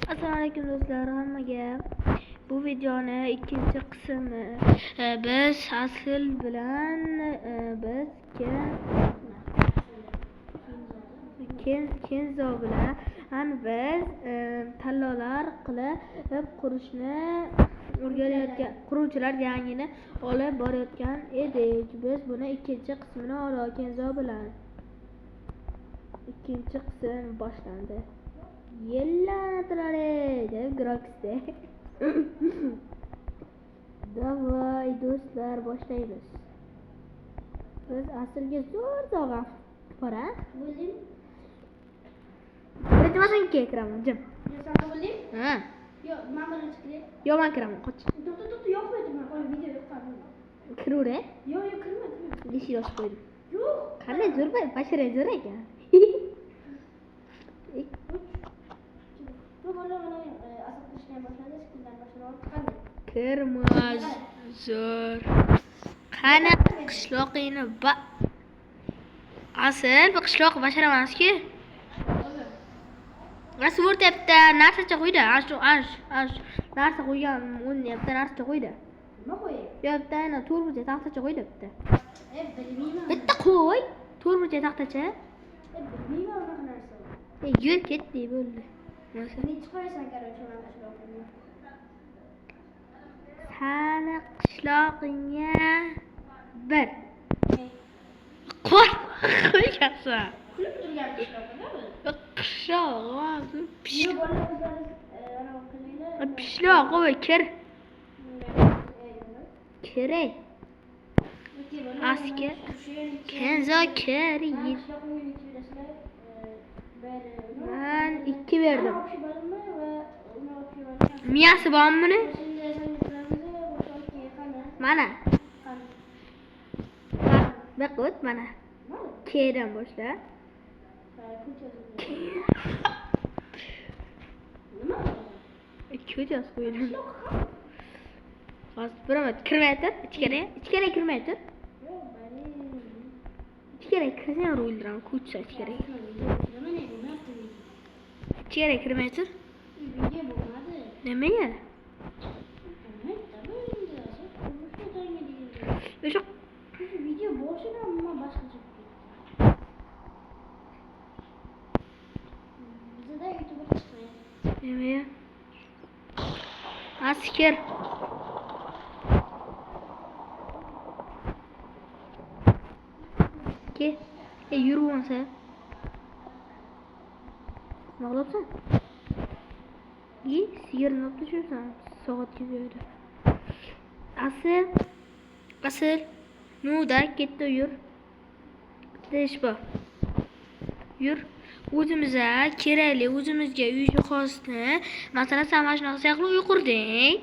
Assalomu alaykum do'stlar, hammaga. Bu videoni ikkinchi qismi. Biz Asil bilan Kenzo bilan biz tanlovlar qilib qurishni o'rganayotgan quruvchilar yangini olib borayotgan edik. Biz buni ikkinchi qismini oldik Kenzo bilan. İkinci qism boshlandi. Yellantirare deb Grox'de. Davay do'stlar, boshlaymiz. Biz Asilga zo'r sovg'a bora. Bo'lding? Birinchi mashinga kiraman, jim. Yo, sen bo'lding? Ha. Yo, men bilan chiqay. Yo, men kiraman, qoch. To'xta, yo'qmaydi, men qo'y video yo'qadi. Kirure? Yo, kirma. Eshik ochib qo'ydim. Yo'q. Qanday zo'r bashara zo'r ekan. Bu bola mana asab qilishni boshladi, shundan boshlab qanday? Kirmaz zo'r. Qani qishloqingni Asil, bu qishloq bashara emas-ku. Nasıl o'rtayapti? Narsacha qo'ydi. Narsa qo'ygan, o'rnayapti, narsacha qo'ydi. Nima qo'yay? Yo'qda, ana to'rtburchak taxtacha qo'ydi bitta. Bilmayman. Bitta qo'y. To'rtburchak taxtacha. Bilmayman unaqa narsa. Yur ketdi bo'ldi. Nima? Nechi qo'yasan, короче, mana qishloqimga? Sani qishlog'ingga 1. Qo'yasan. Kulib turgan qishloqda bu. Qishloq, Yo, bola o'zlari ana qilinglar. pishloq qo'y, kir. Kerak. Asker. Kenzo kir. Ben 2 verdim. Miyasi bormi buni? Mana. Bak o't mana. K'dan boshla. Ko'chas qo'ydim. Hozir biromat kirmaydir. Ichkariga kirmaydir. İçeri kirsen ro'yildiram, ko'chsa ichkariga. Ichkariga kirmaydir. Nimaga? O'sha video boshidan nima boshqacha. Bizda YouTube chiqmaydi. nimaga? Asker. Ke. Yürü lan sen. Ne yapıyorsun? İyi, sigaranı alıp düşürsen. Saat gidiyordu. Asıl. Ne der? Gitti yürü. Değiş bu. Yürü. O'zimizga kerakli, o'zimizga uyga xosni, masalan, sen mana shunaqa saqlab uy qurding.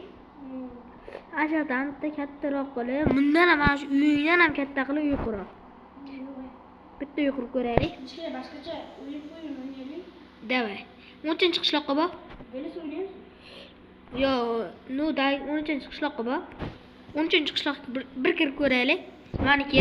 Aşağıdan bitta kattaroq qilib, bundan ham mana shu uyingdan ham katta qilib uy qur. Bitta uy qurib ko'raylik. Ichkariga boshqacha o'yin o'ynaylik. Davay. 10-chi qishloqqa bor. Bo'lsa o'ynaymiz. Yo, no day 10-chi qishloqqa bor. 10-chi qishloqqa bir kirib ko'raylik. Meniki.